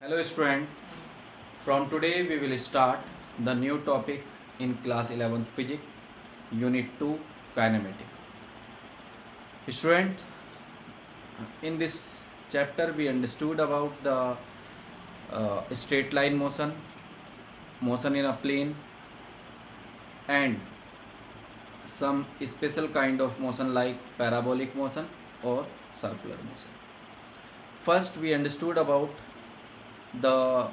Hello students, from today we will start the new topic in class 11 physics, unit 2 kinematics. Student, in this chapter we understood about the straight line motion, motion in a plane, and some special kind of motion like parabolic motion or circular motion. First we understood about the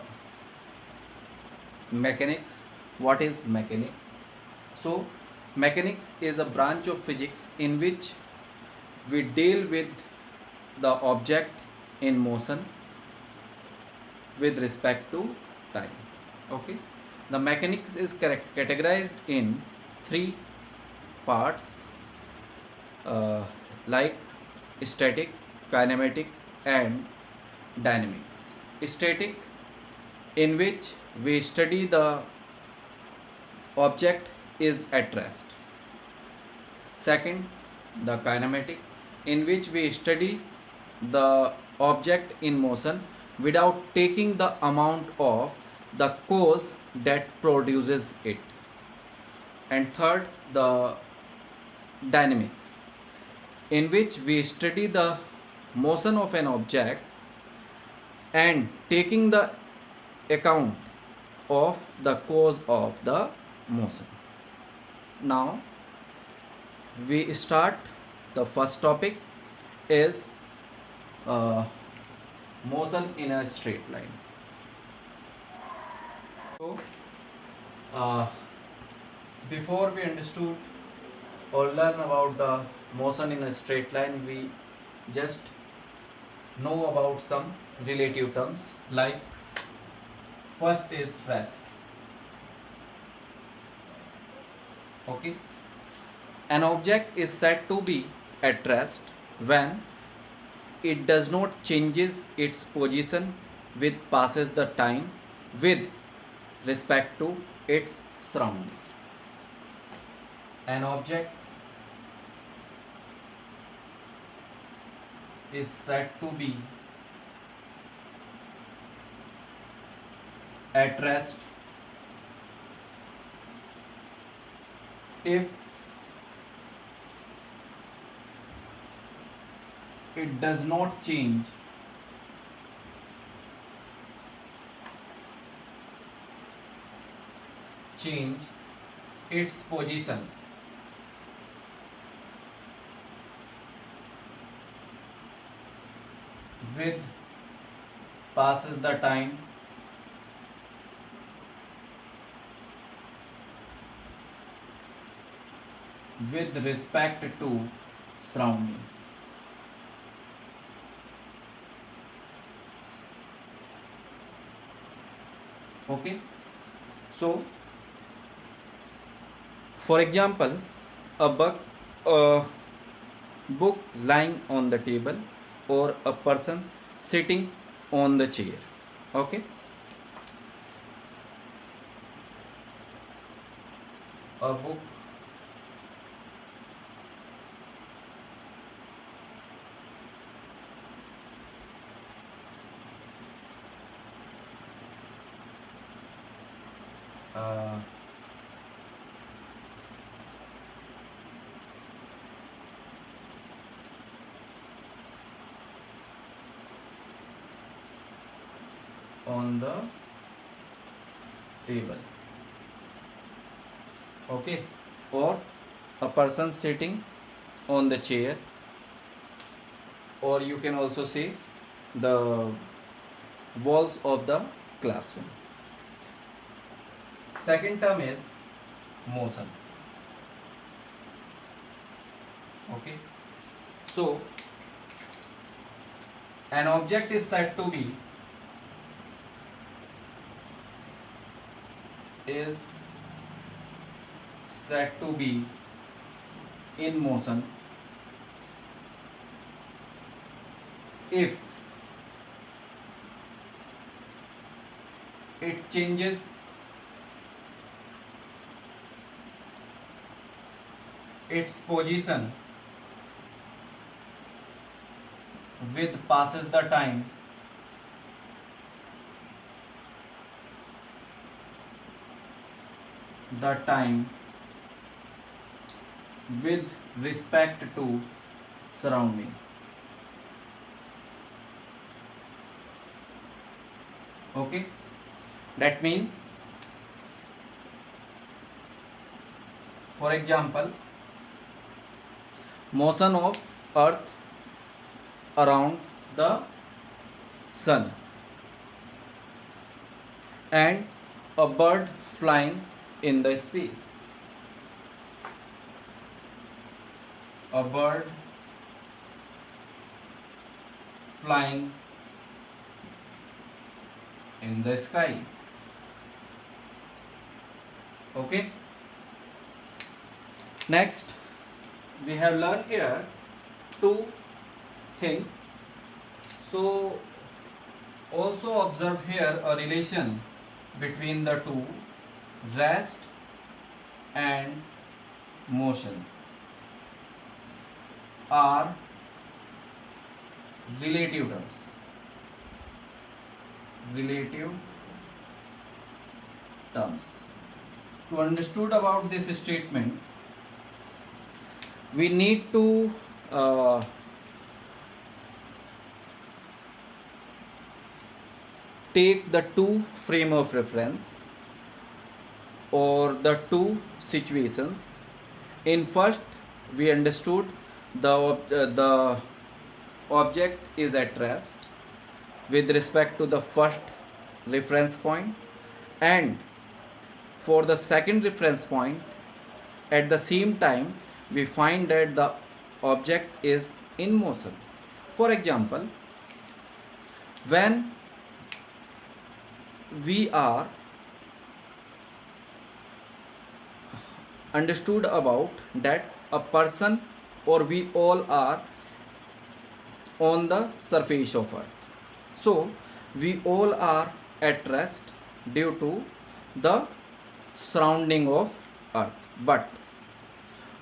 mechanics. What is mechanics? So mechanics is a branch of physics in which we deal with the object in motion with respect to time. Okay, the mechanics is categorized in three parts, uh, like static, kinematic and dynamics. Static, in which we study the object is at rest. Second, the kinematic, in which we study the object in motion without taking the amount of the cause that produces it. And third, the dynamics, in which we study the motion of an object and taking the account of the cause of the motion. Now we start. The first topic is motion in a straight line. So uh, before we understood or learn about the motion in a straight line, we just know about some relative terms, like first is rest. Okay, an object is said to be at rest when it does not changes its position with passes the time with respect to its surrounding. An object is said to be at rest if it does not change its position with passes the time with respect to surrounding. Okay, so for example, a book lying on the table or a person sitting on the chair. Okay, a book uh, on the table. Okay, or a person sitting on the chair, or you can also say the walls of the classroom. Second term is motion. Okay, so an object is said to be in motion if it changes its position with passes the time the time with respect to surrounding. Okay, that means, for example, motion of earth around the sun and a bird flying in the space. A bird flying in the sky. Okay. Next, we have learned here two things. So, also observe here a relation between the two, rest and motion are relative terms. Relative terms. To understood about this statement, we need to take the two frame of reference or the two situations. In first, we understood the object is at rest with respect to the first reference point, and for the second reference point, at the same time we find that the object is in motion. For example, when we are understood about that a person or we all are on the surface of earth, so we all are at rest due to the surrounding of earth, but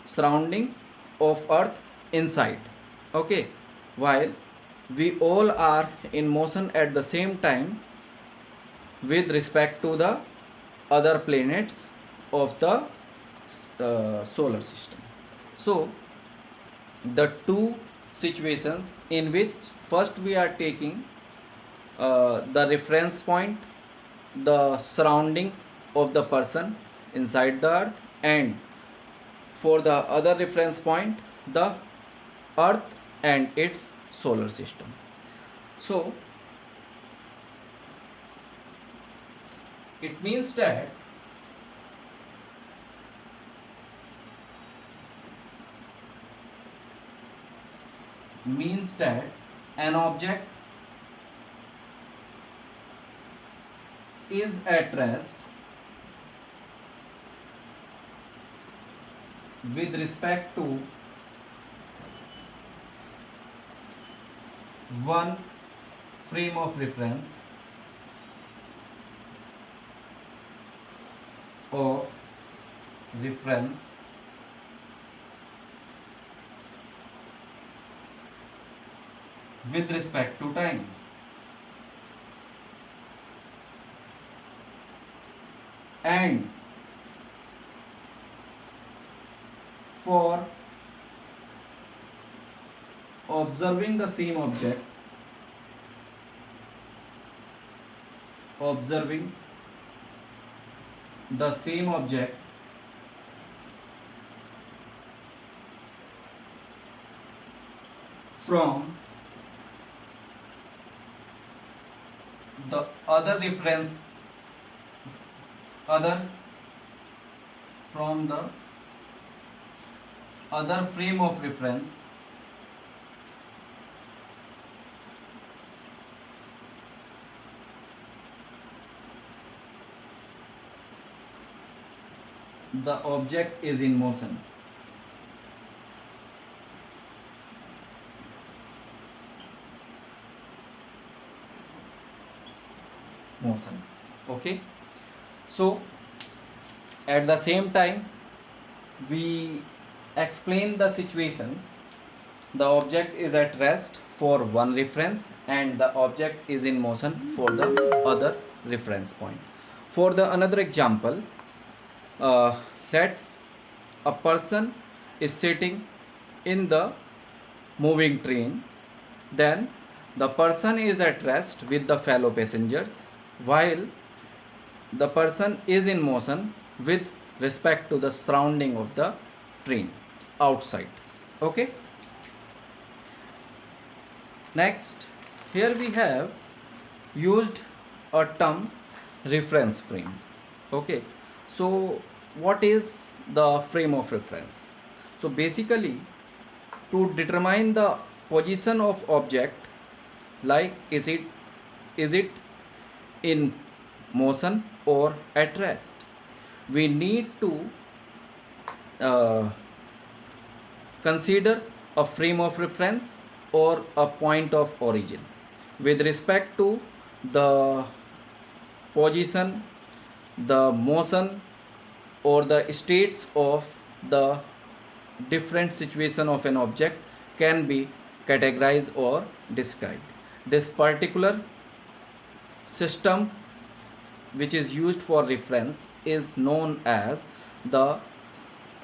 surrounding of earth inside. Okay, while we all are in motion at the same time with respect to the other planets of the solar system. So the two situations in which first we are taking the reference point, the surrounding of the person inside the earth, and for the other reference point, the earth and its solar system. So it means that an object is at rest with respect to one frame of reference of reference with respect to time. And for observing the same object, from the other reference from the other frame of reference the object is in motion. Okay, so at the same time we explain the situation. The object is at rest for one reference and the object is in motion for the other reference point. For the another example, uh, let's a person is sitting in the moving train, then the person is at rest with the fellow passengers while the person is in motion with respect to the surrounding of the train outside. Okay, next, here we have used a term reference frame. Okay, so what is the frame of reference? So basically, to determine the position of object, like is it in motion or at rest, we need to uh, consider a frame of reference or a point of origin with respect to the position, the motion, or the states of the different situation of an object can be categorized or described. This particular system which is used for reference is known as the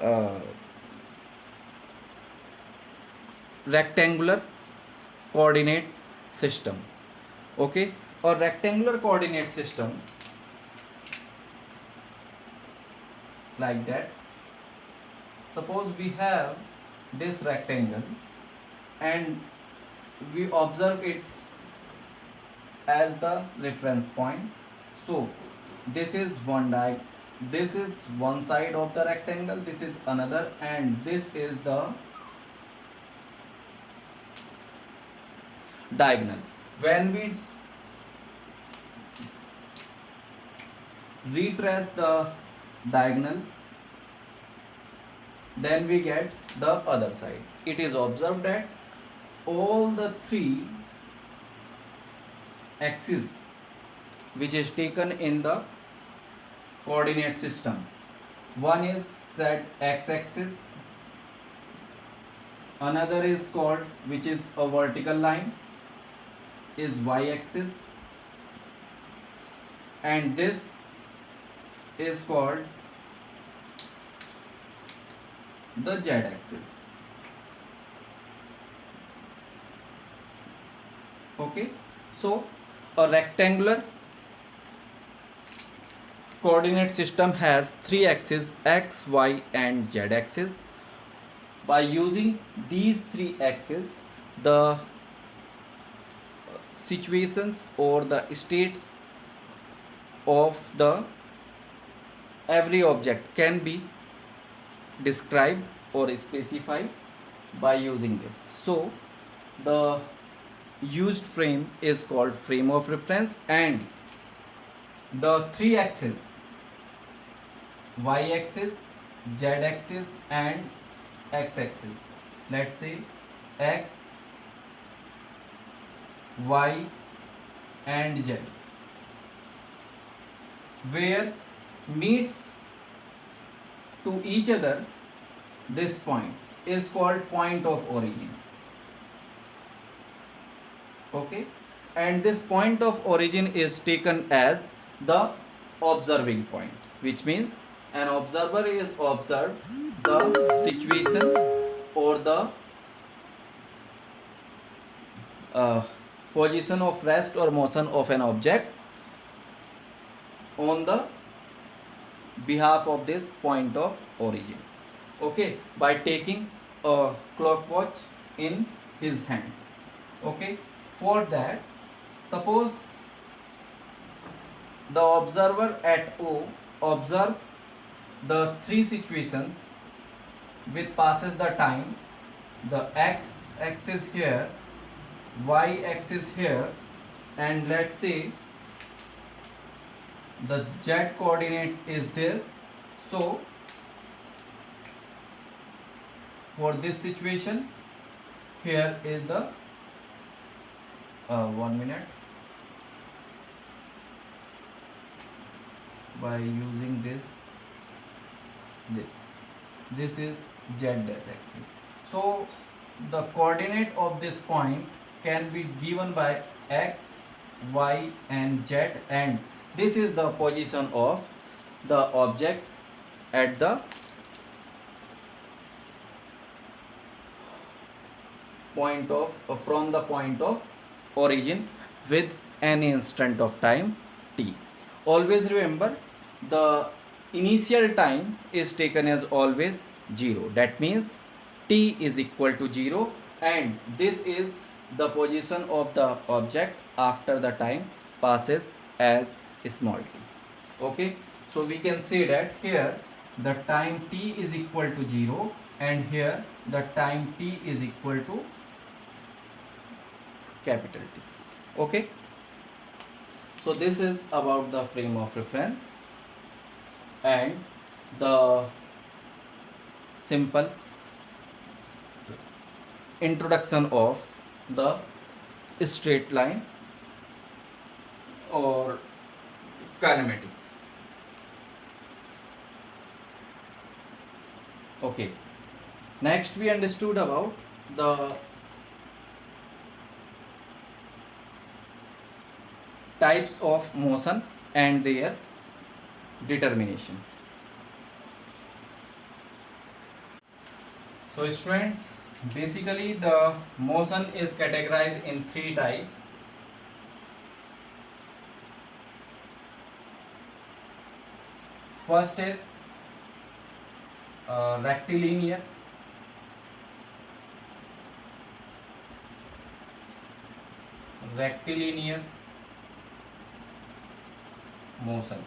uh, rectangular coordinate system. Okay, a rectangular coordinate system like that. Suppose we have this rectangle and we observe it as the reference point. So this is this is one side of the rectangle, this is another, and this is the diagonal. When we retrace the diagonal, then we get the other side. It is observed that all the three axes which is taken in the coordinate system, one is set x-axis, another is called, which is a vertical line, is y-axis, and this is called the z-axis. Okay, so a rectangular coordinate system has three axes, x, y, and z axis. By using these three axes, the situations or the states of the every object can be described or specified by using this. So the used frame is called frame of reference, and the three axes, y axis, z axis, and x axis, let's say x, y, and z, where meets to each other, this point is called point of origin. Okay, and this point of origin is taken as the observing point, which means an observer is observed the situation or the position of rest or motion of an object on the behalf of this point of origin. Okay, by taking a clock watch in his hand. Okay, for that, suppose the observer at O observe the three situations which passes the time, the x axis here, y axis here, and let's say the z coordinate is this. So for this situation, here is the 1 minute, by using this is z dash axis. So the coordinate of this point can be given by x, y, and z, and this is the position of the object at the point of from the point of origin with any instant of time t. Always remember, the initial time is taken as always 0. That means t is equal to 0, and this is the position of the object after the time passes as small t. Okay, so we can say that here the time t is equal to 0, and here the time t is equal to capital T. Okay, so this is about the frame of reference and the simple introduction of the straight line or kinematics. Okay, next we understood about the types of motion and their determination. So students, basically the motion is categorized in three types. First is rectilinear, motion.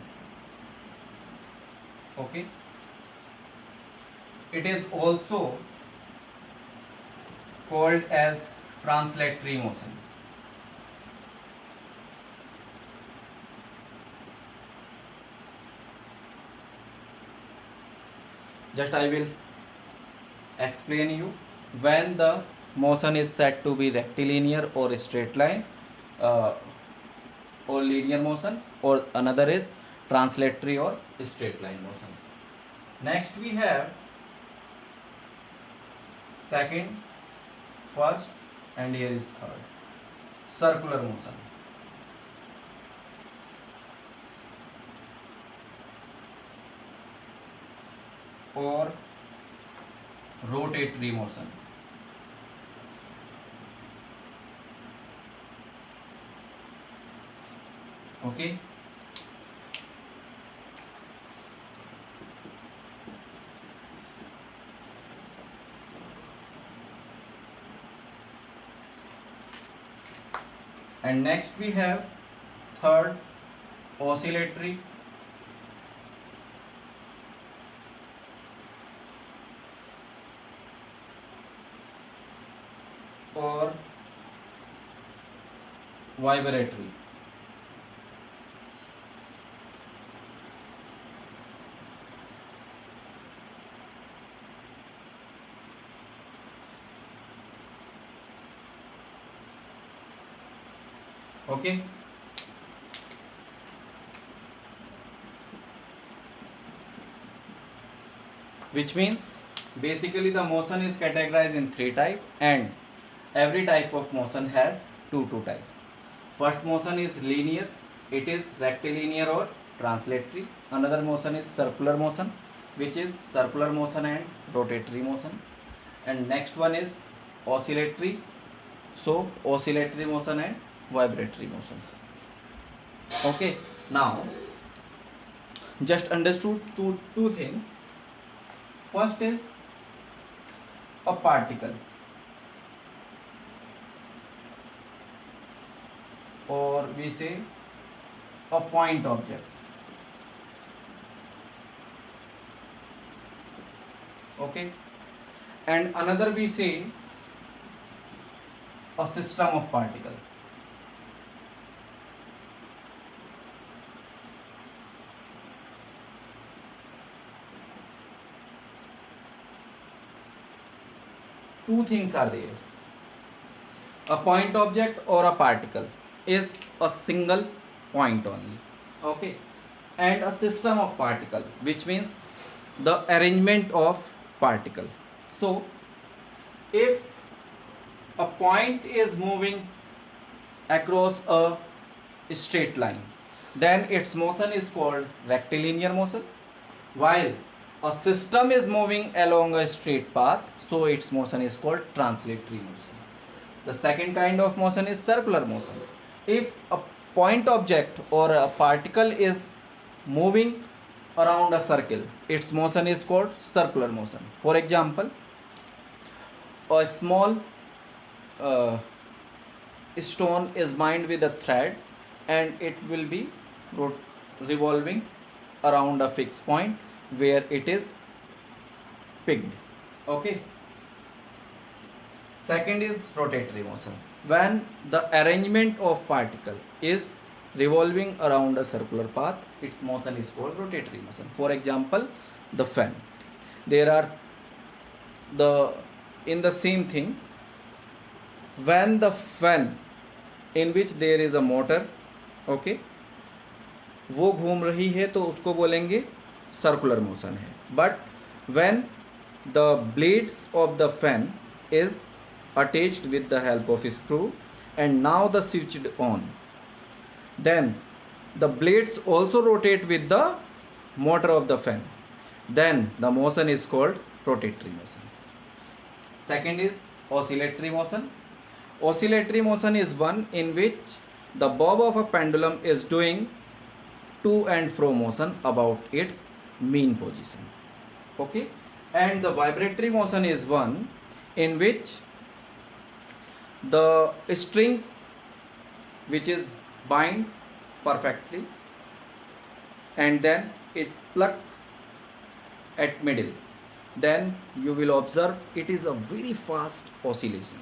Okay, it is also called as translatory motion. Just I will explain you. When the motion is said to be rectilinear or straight line or linear motion, or another is translatory or straight line motion. Next we have second, first, and here is third, circular motion. Or rotatory motion. Okay, and next we have third, oscillatory, or vibratory. Okay, which means basically the motion is categorized in three types, and every type of motion has two types. First motion is linear, it is rectilinear or translatory. Another motion is circular motion, which is circular motion and rotatory motion. And next one is oscillatory, so oscillatory motion and vibratory motion. Okay, now just understood two things. First is a particle, or we say a point object. Okay, and another we say a system of particles. Two things are there. A point object or a particle is a single point only. Okay, and a system of particle, which means the arrangement of particle. So if a point is moving across a straight line, then its motion is called rectilinear motion, while a system is moving along a straight path, so its motion is called translatory motion. The second kind of motion is circular motion. If a point object or a particle is moving around a circle, its motion is called circular motion. For example, a small uh, stone is bound with a thread and it will be revolving around a fixed point where it is pegged. Okay. Second is rotatory motion. When the arrangement of particle is revolving around a circular path, its motion is called rotatory motion. For example, the fan. There are in the same thing, when the fan in which there is a motor, okay, वो घूम रही है तो उसको बोलेंगे circular motion है. But when the blades of the fan is attached with the help of a screw and now the switched on, then the blades also rotate with the motor of the fan, then the motion is called rotatory motion. Second is oscillatory motion. Oscillatory motion is one in which the bob of a pendulum is doing to and fro motion about its mean position. Okay, and the vibratory motion is one in which the string which is bind perfectly and then it pluck at middle, then you will observe it is a very fast oscillation.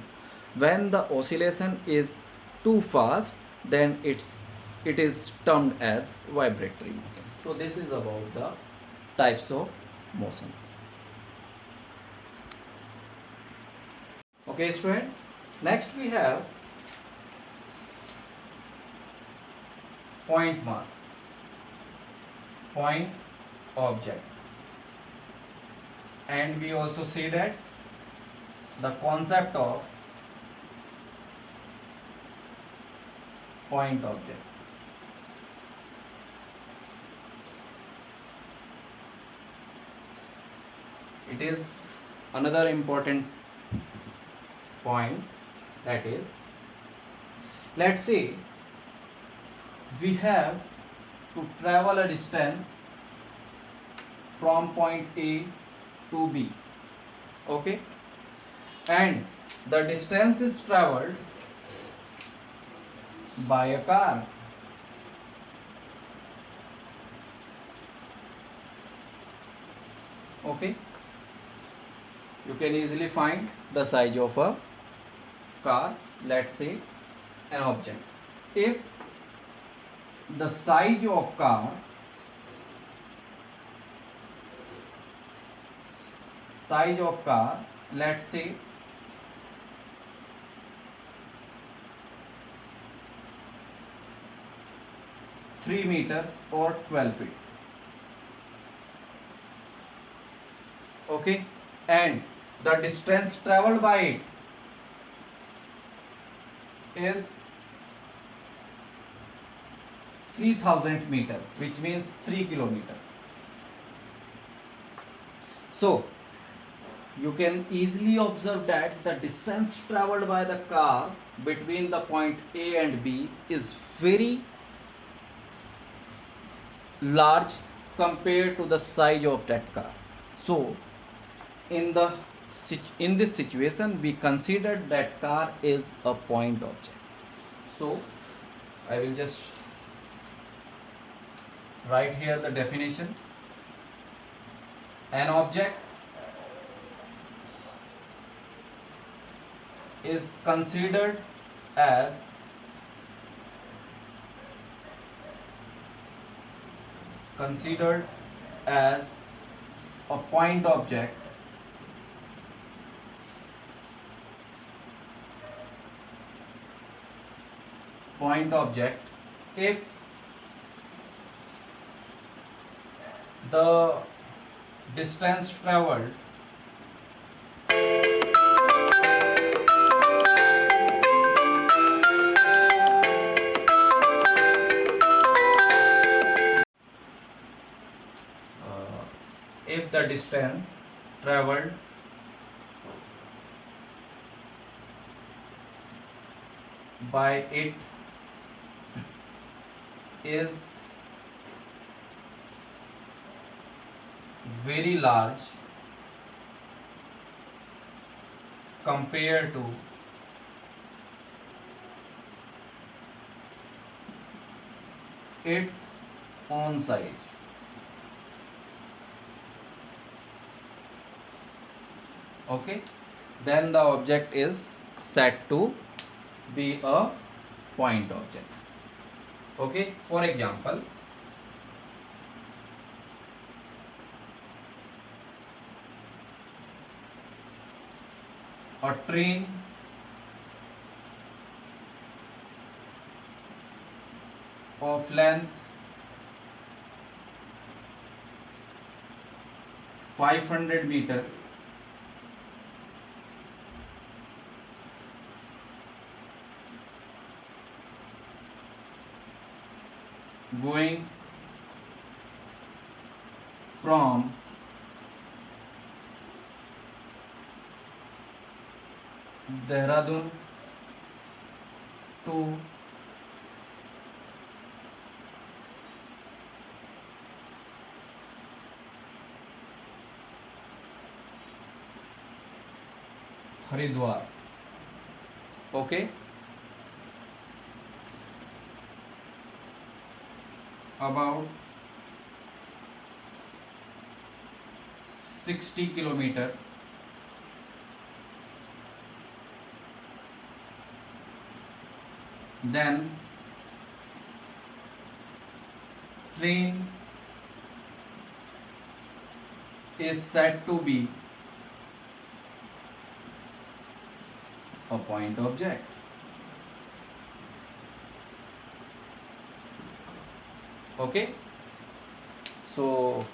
When the oscillation is too fast, then it is termed as vibratory motion. So this is about the types of motion. Okay students, next we have point mass, point object, and we also see that the concept of point object. It is another important point, that is, let's say we have to travel a distance from point A to B, okay, and the distance is traveled by a car. Okay, you can easily find the size of a car, let's say an object. If the size of car let's say 3 meter or 12 feet, okay, and the distance traveled by it is 3000 meter, which means 3 kilometer. So you can easily observe that the distance traveled by the car between the point A and B is very large compared to the size of that car. So in this situation we consider that car is a point object. So I will just write here the definition. An object is considered as a point object if the distance traveled if the distance traveled by it is very large compared to its own size. Okay, then the object is set to be a point object. Okay, for example, a train of length 500 meter going from Dehradun to Haridwar. Okay, about 60 kilometer, then train is said to be a point object. Okay, so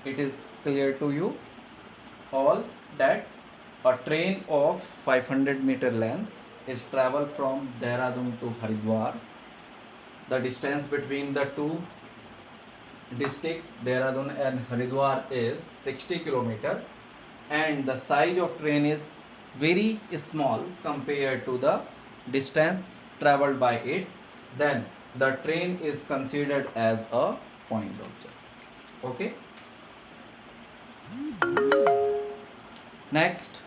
it is clear to you all that a train of 500-meter length is travel from Dehradun to Haridwar. The distance between the two districts, Dehradun and Haridwar, is 60 kilometer, and the size of train is very small compared to the distance traveled by it. Then the train is considered as a point object. Okay, next,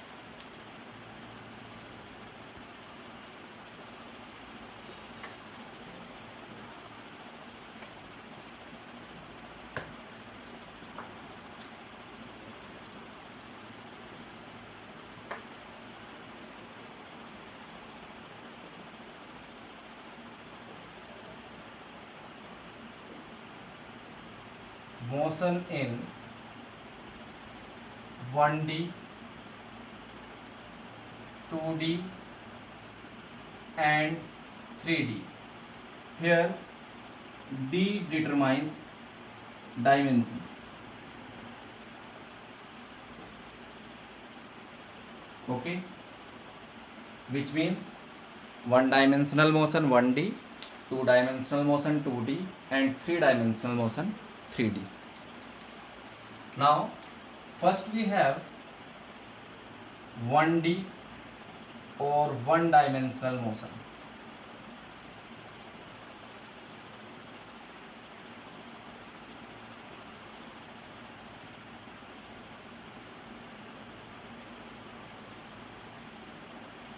motion in 1D, 2D and 3D. Here D determines dimension. Okay, which means one dimensional motion 1D, two dimensional motion 2D and three dimensional motion 3D. Now first we have 1D or one dimensional motion.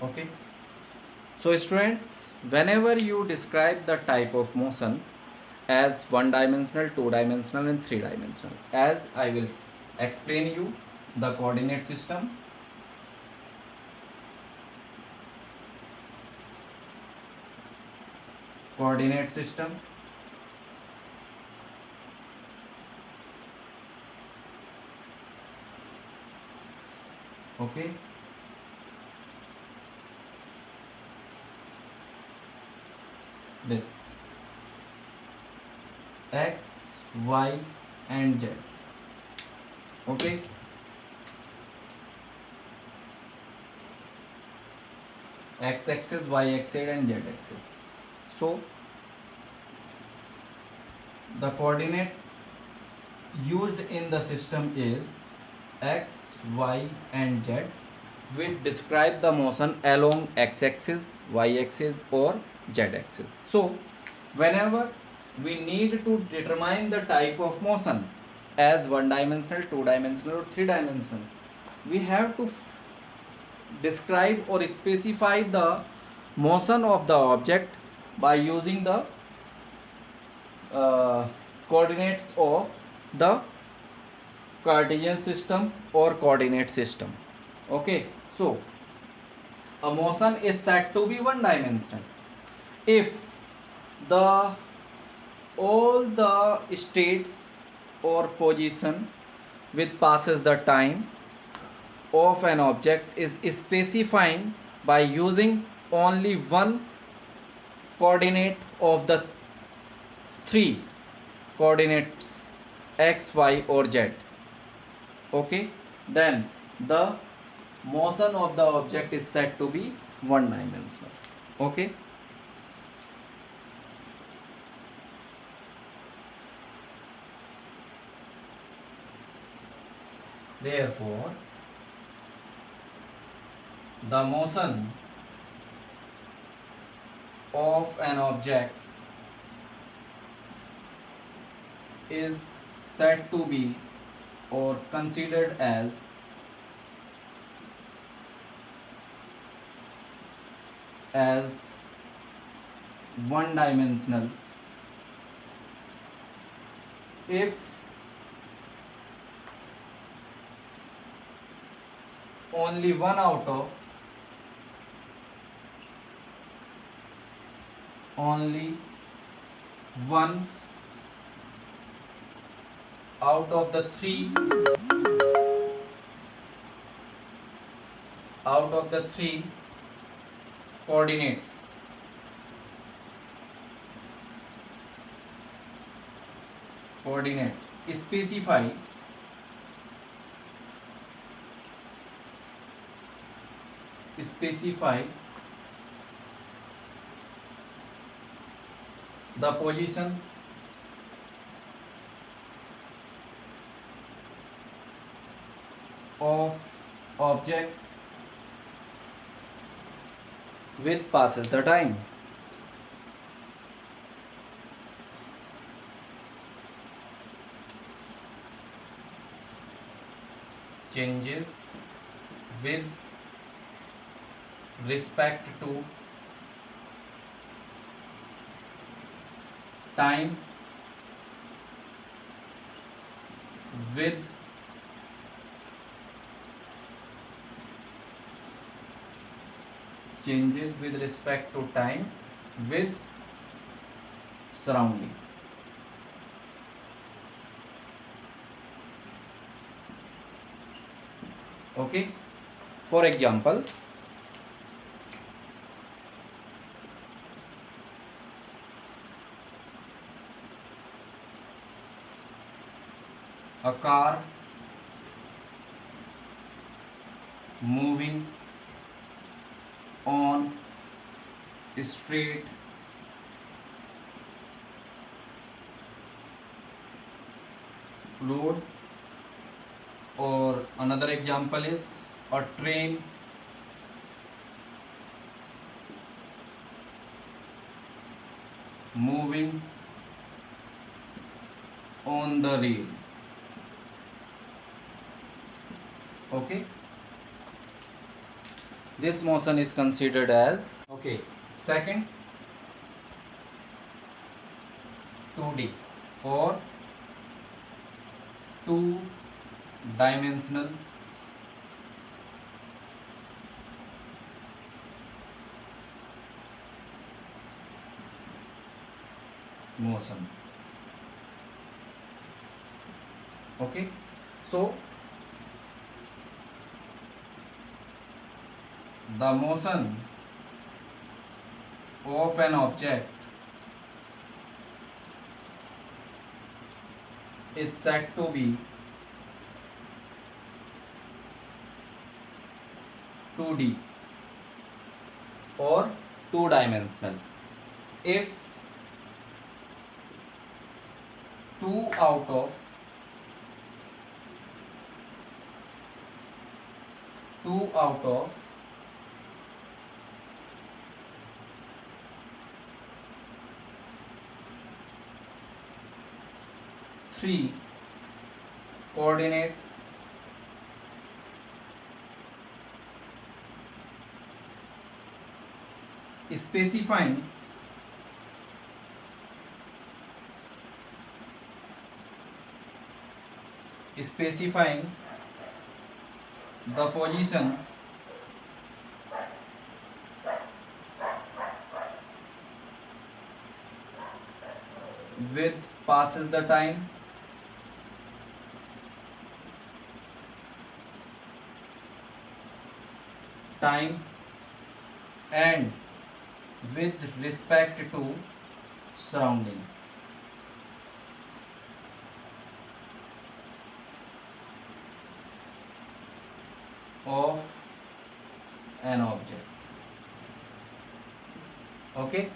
Okay, so students, whenever you describe the type of motion as one dimensional, two dimensional and three dimensional, as I will explain you the coordinate system. Coordinate system, okay, this x, y and z. Okay, x axis, y axis and z axis. So the coordinate used in the system is x, y and z, which describe the motion along x-axis, y-axis or z-axis. So whenever we need to determine the type of motion as one dimensional, two dimensional or three dimensional, we have to describe or specify the motion of the object by using the coordinates of the Cartesian system or coordinate system. Okay, so a motion is said to be one dimensional if the all the states or position which passes the time of an object is specified by using only one coordinate of the three coordinates x, y or z. Okay, then the motion of the object is said to be one dimensional. Okay, therefore the motion of an object is said to be or considered as one dimensional if only one out of the three coordinate specify the position of object with passes the time. Changes with respect to time with changes with respect to time with surrounding. Okay, for example, a car moving on straight road, or another example is a train moving on the rail. Okay, this motion is considered as okay. Second, 2D or two dimensional motion. Okay, so the motion of an object is said to be 2D or two dimensional if two out of 2 out of 3 coordinates specifying the position with passes the time and with respect to surrounding. Of an object. Okay,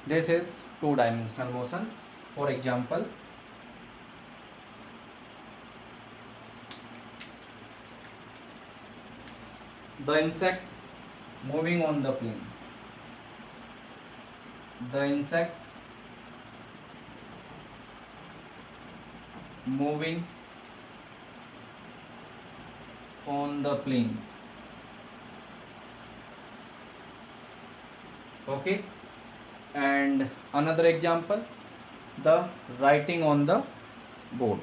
this is two-dimensional motion. For example, the insect moving on the plane. The insect moving on the plane. Okay, and another example, the writing on the board.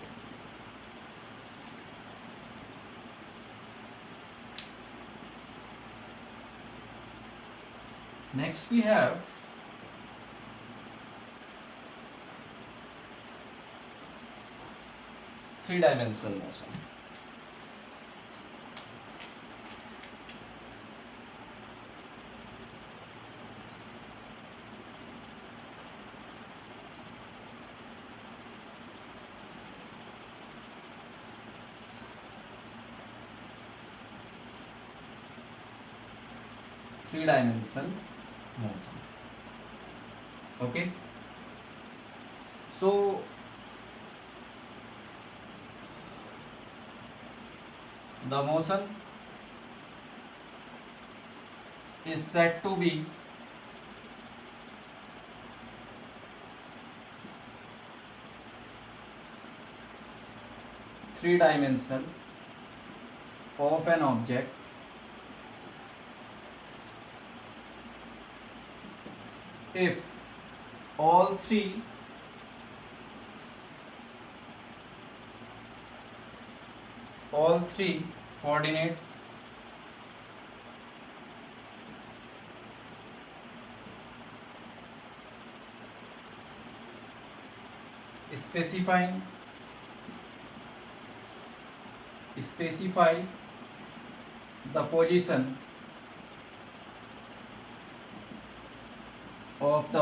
Next we have three-dimensional motion. Three-dimensional motion. Okay, so the motion is said to be three-dimensional of an object if all three coordinates specify the position of the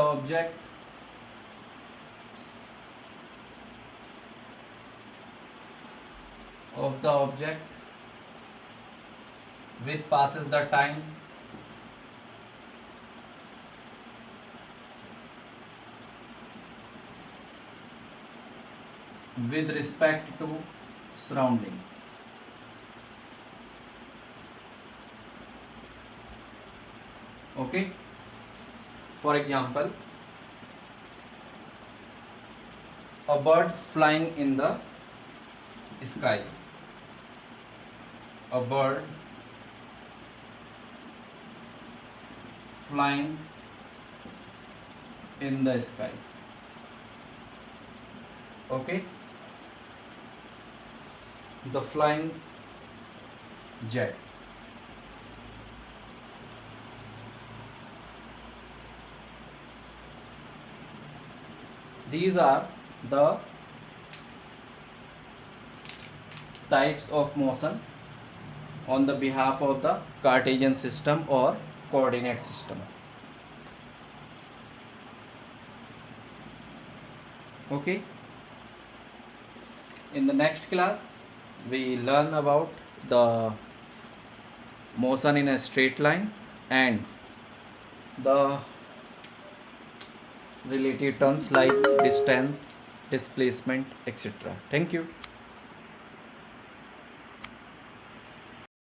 object with passes the time with respect to surrounding. Okay, for example, a bird flying in the sky. A bird flying in the sky. Okay, the flying jet. These are the types of motion on the behalf of the Cartesian system or coordinate system. Okay, in the next class we learn about the motion in a straight line and the related terms like distance, displacement, etc. Thank you.